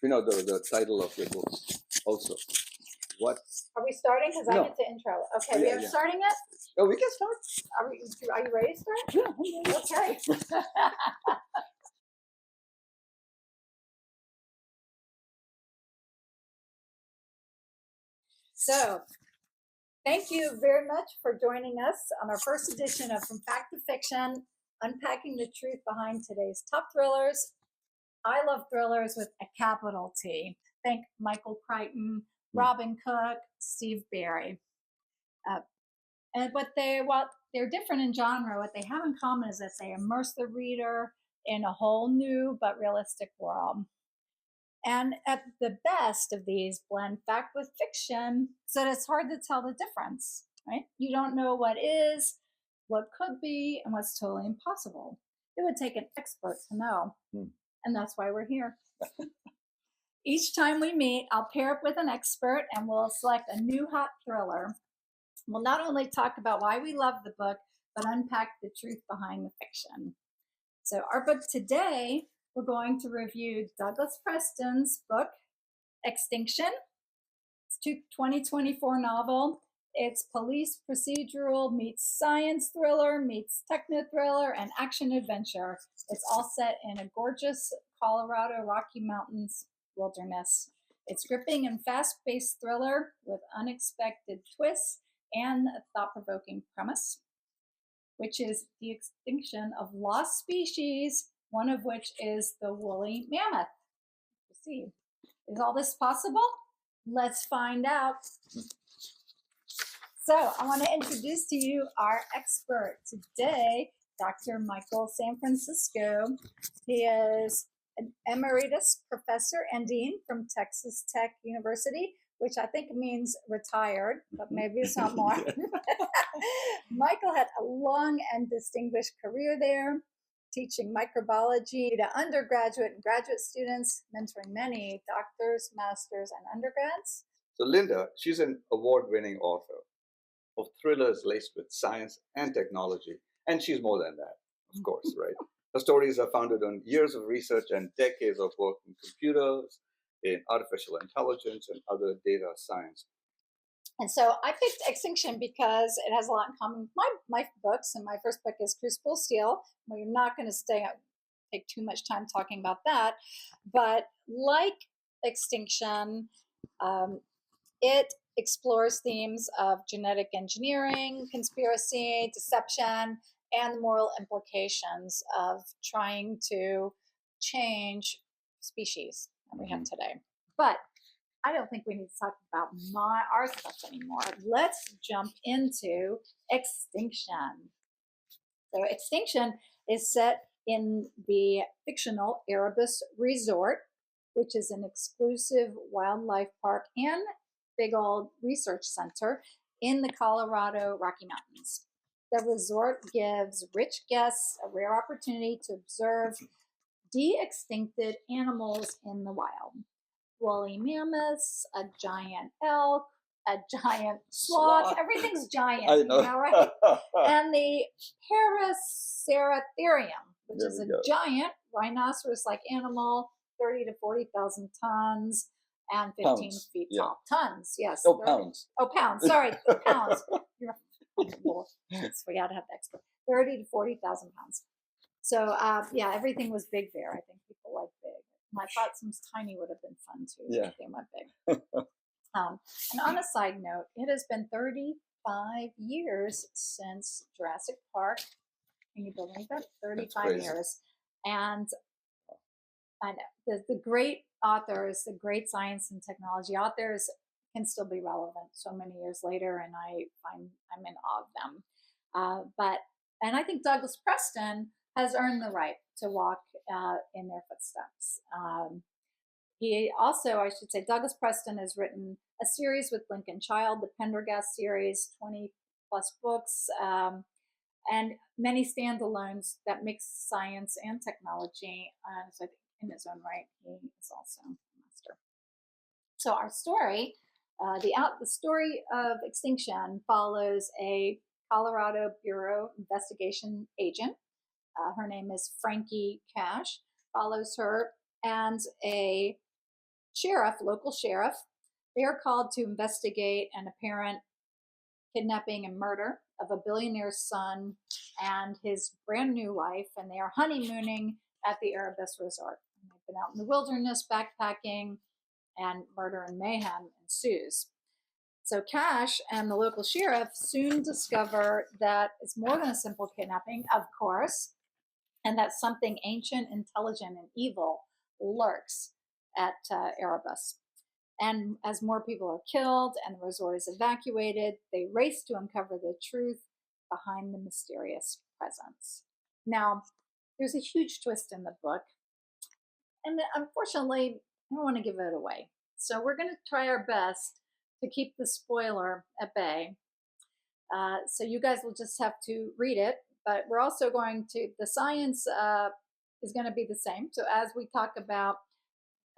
the title of your book also. What? Are we starting? Because I No. get to intro. Okay, Yeah, we are yeah. starting it. Oh, we can start. Are you ready to start? Yeah. Okay. So, thank you very much for joining us on our first edition of From Fact to Fiction, unpacking the truth behind today's top thrillers. I love thrillers with a capital T. Think Michael Crichton, Robin Cook, Steve Barry. And while they're different in genre, what they have in common is that they immerse the reader in a whole new but realistic world. And at the best of these blend fact with fiction so that it's hard to tell the difference, right? You don't know what is, what could be, and what's totally impossible. It would take an expert to know. And that's why we're here. Each time we meet, I'll pair up with an expert and we'll select a new hot thriller. We'll not only talk about why we love the book, but unpack the truth behind the fiction. So our book today, we're going to review Douglas Preston's book, Extinction. It's a 2024 novel. It's police procedural meets science thriller, meets techno thriller, and action adventure. It's all set in a gorgeous Colorado Rocky Mountains wilderness. It's gripping and fast-paced thriller with unexpected twists and a thought-provoking premise, which is the extinction of lost species, one of which is the woolly mammoth. Let's see, is all this possible? Let's find out. So I want to introduce to you our expert today, Dr. Michael San Francisco. He is an emeritus professor and dean from Texas Tech University, which I think means retired, but maybe it's not more. Michael had a long and distinguished career there, teaching microbiology to undergraduate and graduate students, mentoring many doctors, masters, and undergrads. So Linda, she's an award-winning author of thrillers laced with science and technology, and she's more than that, of course, right? Her stories are founded on years of research and decades of work in computers, in artificial intelligence, and other data science. And so I picked Extinction because it has a lot in common with my books, and my first book is Crucible Steel. We're not going to take too much time talking about that, but like Extinction, it explores themes of genetic engineering, conspiracy, deception, and the moral implications of trying to change species that we have today. But I don't think we need to talk about our stuff anymore. Let's jump into Extinction. So Extinction is set in the fictional Erebus Resort, which is an exclusive wildlife park and big old research center in the Colorado Rocky Mountains. The resort gives rich guests a rare opportunity to observe de-extincted animals in the wild. Woolly mammoths, a giant elk, a giant sloth. Everything's giant, I know. Right? And the Paraceratherium, which is a giant rhinoceros-like animal, 30 to 40,000 tons and 15 pounds. feet Yeah. tall. Tons, yes. Oh, pounds. Oh, pounds. Sorry, pounds. We got to have the expert. 30 to 40,000 pounds. So, yeah, everything was big there. I think people like big. I thought some tiny would have been fun too. Yeah. They went big. And on a side note, it has been 35 years since Jurassic Park. Can you believe it? 35 years. And I know the great authors, the great science and technology authors can still be relevant so many years later, and I'm in awe of them. And I think Douglas Preston has earned the right to walk in their footsteps. He also, I should say, Douglas Preston has written a series with Lincoln Child, the Pendergast series, 20 plus books, and many standalones that mix science and technology. So I think in his own right, he is also a master. So our story, the story of Extinction follows a Colorado Bureau investigation agent. Her name is Frankie Cash. Follows her and a local sheriff, they are called to investigate an apparent kidnapping and murder of a billionaire's son and his brand new wife, and they are honeymooning at the Erebus Resort. And they've been out in the wilderness backpacking, and murder and mayhem ensues. So Cash and the local sheriff soon discover that it's more than a simple kidnapping, of course, and that something ancient, intelligent, and evil lurks at Erebus. And as more people are killed and the resort is evacuated, they race to uncover the truth behind the mysterious presence. Now, there's a huge twist in the book, and unfortunately, I don't want to give it away. So we're going to try our best to keep the spoiler at bay. So you guys will just have to read it, but we're also going to, the science is going to be the same. So as we talk about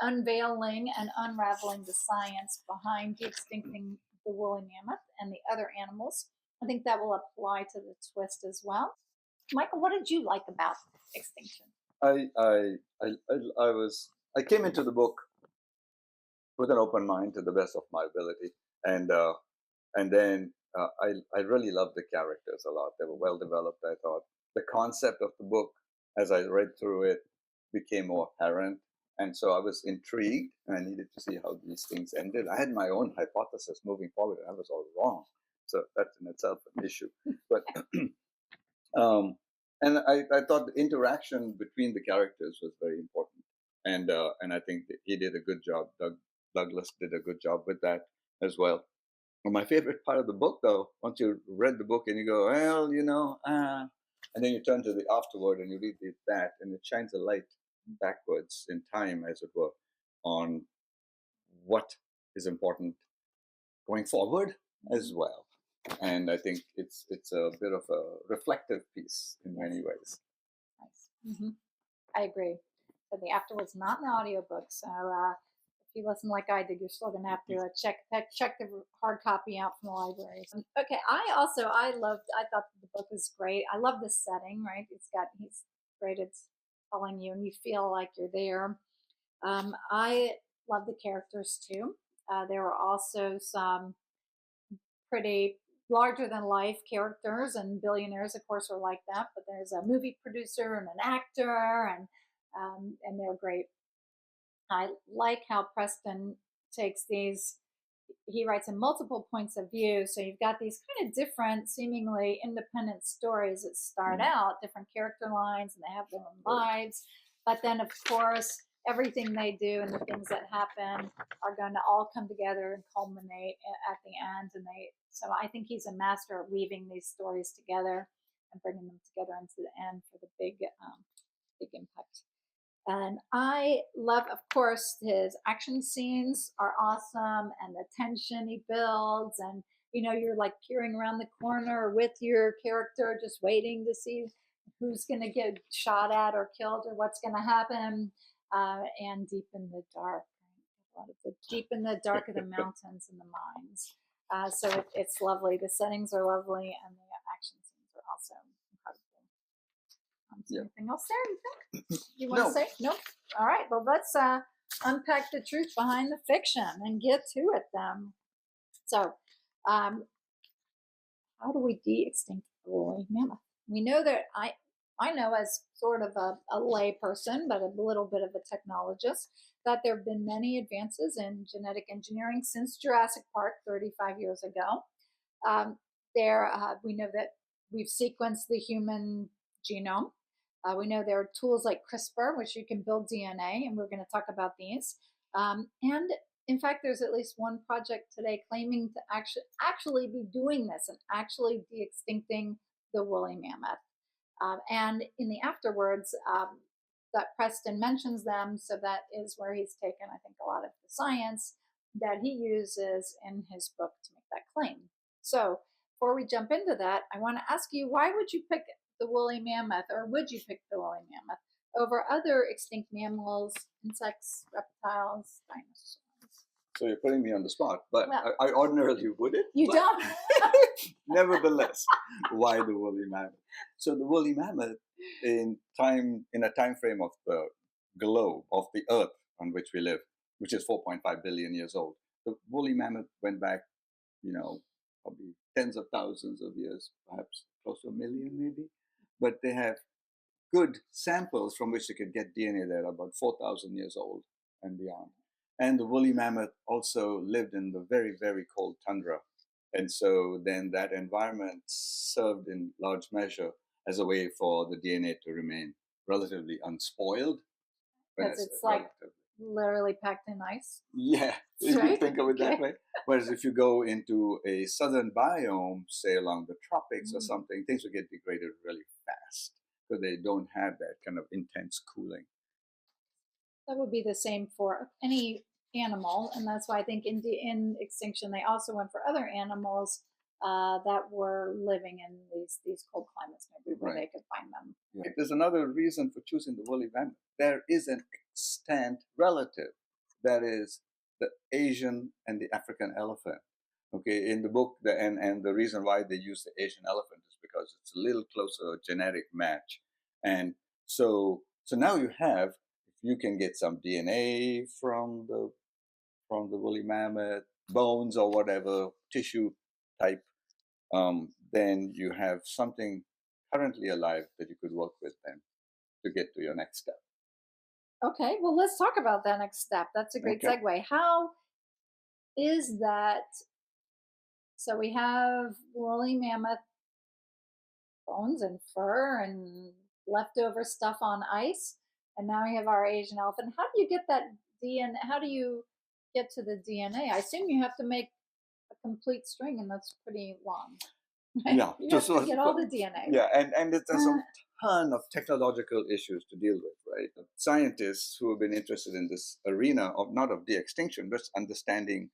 unveiling and unraveling the science behind de-extincting the woolly mammoth and the other animals, I think that will apply to the twist as well. Michael, what did you like about extinction? I came into the book with an open mind to the best of my ability, and then I really loved the characters a lot. They were well developed. I thought the concept of the book, as I read through it, became more apparent, and so I was intrigued, and I needed to see how these things ended. I had my own hypothesis moving forward, and I was all wrong. So that's in itself an issue. But and I thought the interaction between the characters was very important, and I think that he did a good job. Douglas did a good job with that as well. And my favorite part of the book, though, once you read the book and you go, well, and then you turn to the afterword and you read that, and it shines a light backwards in time, as it were, on what is important going forward as well. And I think it's a bit of a reflective piece in many ways. Nice. Mm-hmm. I agree. So the afterwards not in the audiobook. So if you listen like I did, you're still going to have to check the hard copy out from the library. Okay. I thought the book was great. I love the setting, right? He's great at telling you, and you feel like you're there. I love the characters too. There were also some pretty larger than life characters, and billionaires, of course, are like that. But there's a movie producer and an actor, and they're great. I like how Preston takes these. He writes in multiple points of view, so you've got these kind of different, seemingly independent stories that start out different character lines, and they have their own lives. But then, of course, everything they do and the things that happen are going to all come together and culminate at the end. So I think he's a master at weaving these stories together and bringing them together into the end for the big impact. And I love, of course, his action scenes are awesome, and the tension he builds, and you're like peering around the corner with your character, just waiting to see who's going to get shot at or killed or what's going to happen. And deep in the dark, a lot of the deep in the dark of the mountains and the mines. So it's lovely. The settings are lovely, and the action scenes are also incredible. Anything else there, you want to say? No. All right. Well, let's unpack the truth behind the fiction and get to it then. So, how do we de-extinct the woolly mammoth? We know that I know, as sort of a lay person, but a little bit of a technologist, that there have been many advances in genetic engineering since Jurassic Park 35 years ago. We know that we've sequenced the human genome. We know there are tools like CRISPR, which you can build DNA, and we're going to talk about these. And in fact, there's at least one project today claiming to actually be doing this and actually de-extincting the woolly mammoth. And in the afterwards, that Preston mentions them, so that is where he's taken, I think, a lot of the science that he uses in his book to make that claim. So before we jump into that, I want to ask you, why would you pick the woolly mammoth, or would you pick the woolly mammoth over other extinct mammals, insects, reptiles, dinosaurs? So you're putting me on the spot, but I ordinarily wouldn't. You don't? Nevertheless, why the woolly mammoth? So the woolly mammoth, in a time frame of the globe, of the earth on which we live, which is 4.5 billion years old. The woolly mammoth went back, probably tens of thousands of years, perhaps close to a million maybe. But they have good samples from which they could get DNA that are about 4,000 years old and beyond. And the woolly mammoth also lived in the very, very cold tundra. And so then that environment served in large measure as a way for the DNA to remain relatively unspoiled. Because it's like literally packed in ice. Yeah, you Right? can think of it that Okay. way. Whereas if you go into a southern biome, say along the tropics or something, things will get degraded really fast because they don't have that kind of intense cooling. That would be the same for any animal, and that's why I think in extinction they also went for other animals that were living in these cold climates, maybe where they could find them. Right. There's another reason for choosing the woolly mammoth. There is an extant relative, that is the Asian and the African elephant. Okay, in the book, and the reason why they use the Asian elephant is because it's a little closer genetic match, and so now you can get some DNA from the woolly mammoth, bones or whatever tissue type, then you have something currently alive that you could work with then to get to your next step. Okay, well, let's talk about that next step. That's a great Okay. segue. How is that? So we have woolly mammoth bones and fur and leftover stuff on ice, and now we have our Asian elephant. How do you get that DNA? How do you get to the DNA? I assume you have to make a complete string, and that's pretty long. Right? Yeah, You have to get all the DNA. Yeah, and there's a ton of technological issues to deal with, right? Scientists who have been interested in this arena of not of de-extinction, but understanding,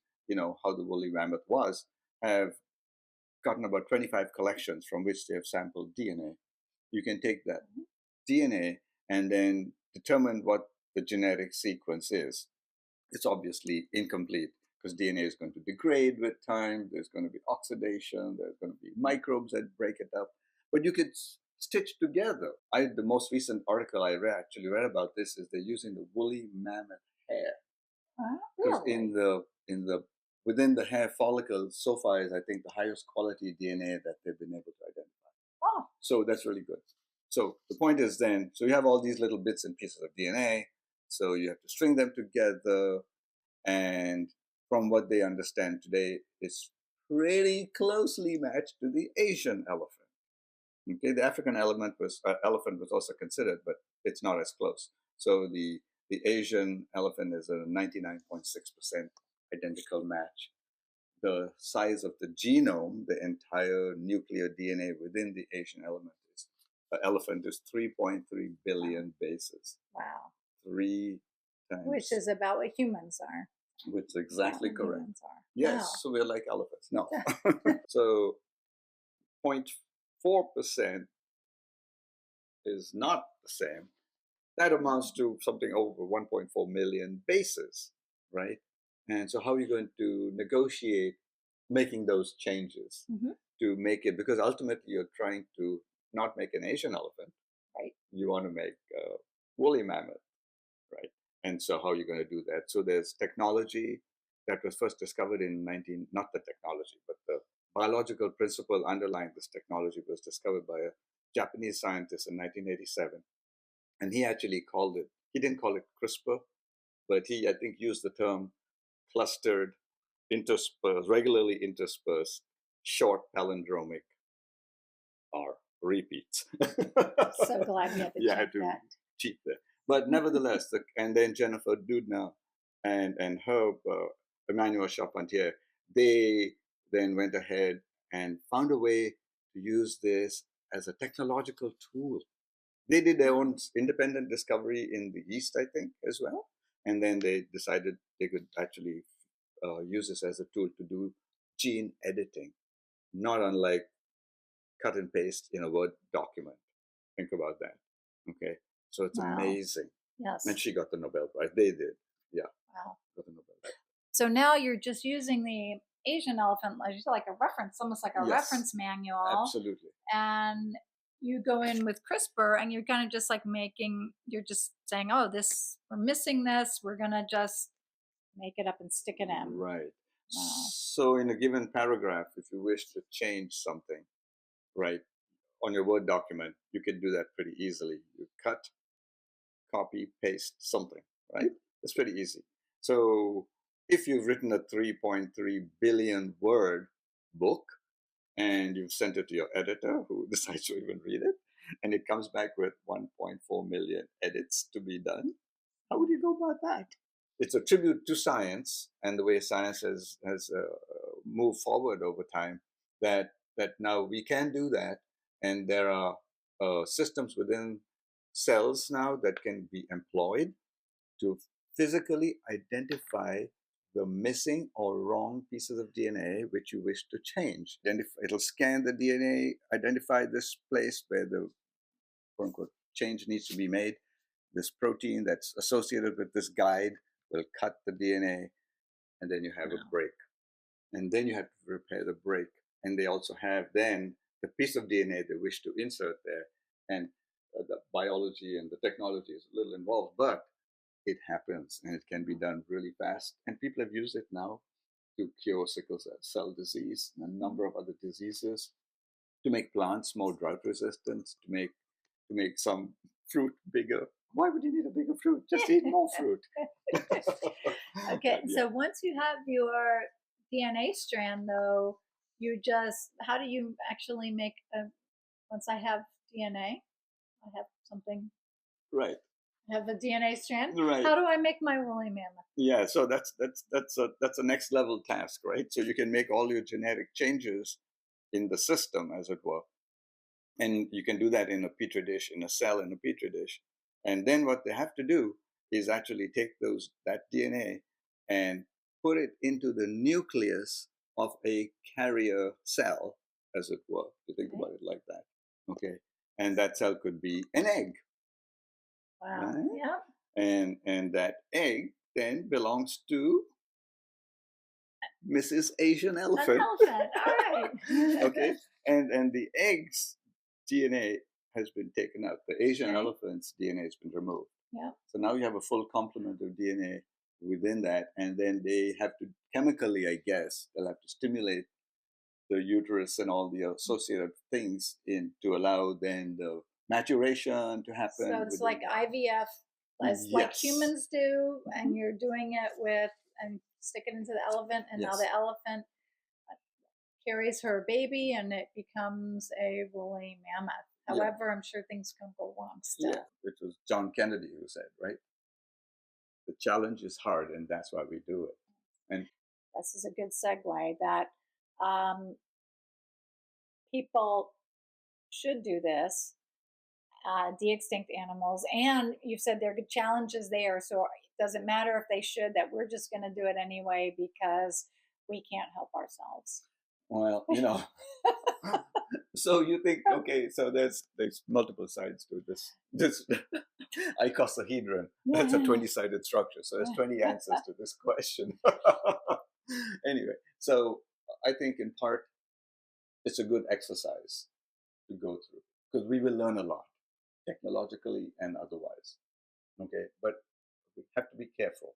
how the woolly mammoth was, have gotten about 25 collections from which they have sampled DNA. You can take that DNA and then determine what the genetic sequence is. It's obviously incomplete because DNA is going to degrade with time. There's going to be oxidation. There's going to be microbes that break it up. But you could stitch together. The most recent article I actually read about this is they're using the woolly mammoth hair. Because Really? within the hair follicle, so far is I think the highest quality DNA that they've been able to identify. Oh, So that's really good. So the point is then, so you have all these little bits and pieces of DNA. So you have to string them together, and from what they understand today, it's pretty closely matched to the Asian elephant. Okay, the African elephant was also considered, but it's not as close. So the Asian elephant is a 99.6% identical match. The size of the genome, the entire nuclear DNA within the Asian elephant is 3.3 billion bases. wow. 3 times. Which is about what humans are. Which is exactly correct. Humans are. Yes, Wow. so we're like elephants. No. So 0.4% is not the same. That amounts to something over 1.4 million bases, right? And so how are you going to negotiate making those changes to make it? Because ultimately you're trying to not make an Asian elephant. Right. You want to make a woolly mammoth, right? And so how are you going to do that? So there's technology that was first discovered in not the technology, but the biological principle underlying this technology was discovered by a Japanese scientist in 1987. And he actually he didn't call it CRISPR, but he, I think, used the term clustered, regularly interspersed, short palindromic R repeats. So glad we had to check that. Cheat there. But nevertheless, and then Jennifer Doudna and her Emmanuel Charpentier, they then went ahead and found a way to use this as a technological tool. They did their own independent discovery in the East, I think, as well. And then they decided they could actually use this as a tool to do gene editing, not unlike cut and paste in a Word document. Think about that. Okay. So it's amazing. Yes. And she got the Nobel Prize. They did. Yeah. Wow. Got the Nobel Prize. So now you're just using the Asian elephant like a reference, almost like a reference manual. Absolutely. And you go in with CRISPR and you're kind of just like you're just saying, oh, we're missing this. We're going to just make it up and stick it in. Right. Wow. So in a given paragraph, if you wish to change something, right, on your Word document, you can do that pretty easily. You cut, copy, paste something, right? It's pretty easy. So if you've written a 3.3 billion word book and you've sent it to your editor who decides to even read it, and it comes back with 1.4 million edits to be done, how would you go about that? It's a tribute to science and the way science has moved forward over time, that now we can do that, and there are systems within cells now that can be employed to physically identify the missing or wrong pieces of DNA which you wish to change. Then it'll scan the DNA, identify this place where the quote unquote change needs to be made. This protein that's associated with this guide will cut the DNA, and then you have a break. And then you have to repair the break. And they also have then the piece of DNA they wish to insert there. And the biology and the technology is a little involved, but it happens and it can be done really fast. And people have used it now to cure sickle cell disease and a number of other diseases, to make plants more drought resistant, to make some fruit bigger. Why would you need a bigger fruit? Just eat more fruit. Okay, so once you have your DNA strand, though, how do you actually make once I have DNA, I have something. Right. I have a DNA strand. Right. How do I make my woolly mammoth? Yeah, so that's a next level task, right? So you can make all your genetic changes in the system, as it were. And you can do that in a petri dish, in a cell in a petri dish. And then what they have to do is actually take that DNA and put it into the nucleus of a carrier cell, as it were. You think about it like that. Okay. And that cell could be an egg. Wow. Right? Yeah. And that egg then belongs to Mrs. Asian Elephant. An elephant. All right. Okay. And the egg's DNA has been taken out. The Asian elephant's DNA has been removed. Yeah. So now you have a full complement of DNA within that, and then they have to chemically, I guess, they'll have to stimulate the uterus and all the associated things to allow then the maturation to happen. So it's like IVF, like humans do, and you're doing it and stick it into the elephant, and now the elephant carries her baby, and it becomes a woolly mammoth. However, I'm sure things can go wrong still. Yeah, it was John Kennedy who said, right? The challenge is hard, and that's why we do it. And this is a good segue that people should do this, de-extinct animals, and you've said there are good challenges there, so it doesn't matter if they should, that we're just going to do it anyway because we can't help ourselves. Well, so you think, okay, so there's multiple sides to this icosahedron. That's a 20-sided structure, so there's 20 answers to this question. Anyway, so I think in part it's a good exercise to go through, because we will learn a lot, technologically and otherwise. Okay, but we have to be careful.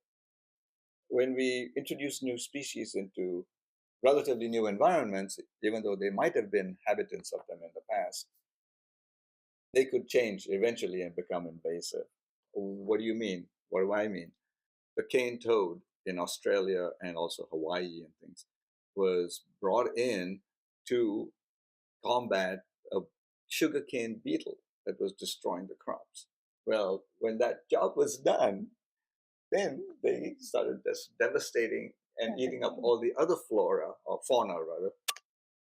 When we introduce new species into relatively new environments, even though they might have been inhabitants of them in the past, they could change eventually and become invasive. What do you mean? What do I mean? The cane toad in Australia and also Hawaii and things was brought in to combat a sugarcane beetle that was destroying the crops. Well, when that job was done, then they started devastating and eating up all the other flora, or fauna rather,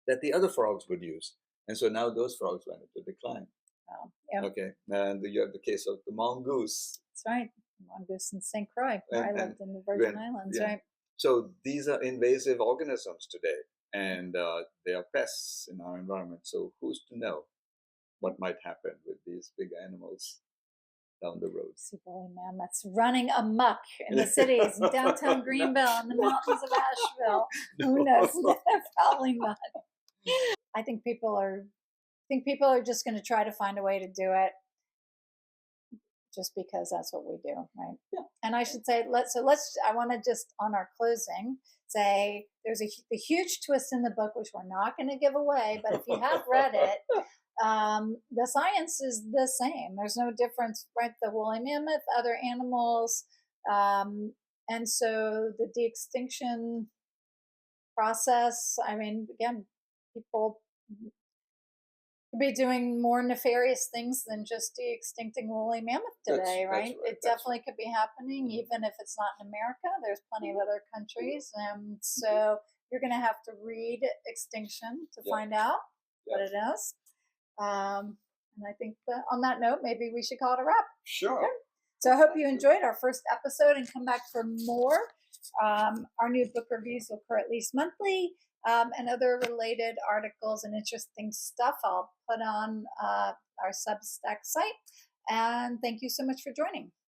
that the other frogs would use. And so now those frogs went into decline. Wow. Yep. Okay. And you have the case of the mongoose. That's right. Mongoose in St. Croix, where I lived in the Virgin Islands, right? So these are invasive organisms today, and they are pests in our environment. So who's to know what might happen with these big animals down the road? See woolly mammoths running amok in the cities, in downtown Greenville, and the mountains of Asheville. Who knows? Probably not. I think people are just going to try to find a way to do it. just because that's what we do, right? Yeah. And I should say, I want to just on our closing say there's the huge twist in the book, which we're not going to give away, but if you have read it, the science is the same. There's no difference, right? The woolly mammoth, other animals, and so the de-extinction process. I mean, again, people could be doing more nefarious things than just de-extincting woolly mammoth today, right? It definitely could be happening, even if it's not in America. There's plenty of other countries, and so you're going to have to read Extinction to find out what it is. And I think that on that note, maybe we should call it a wrap. Sure. Okay? So I hope you enjoyed our first episode and come back for more. Our new book reviews will occur at least monthly, and other related articles and interesting stuff I'll put on our Substack site. And thank you so much for joining.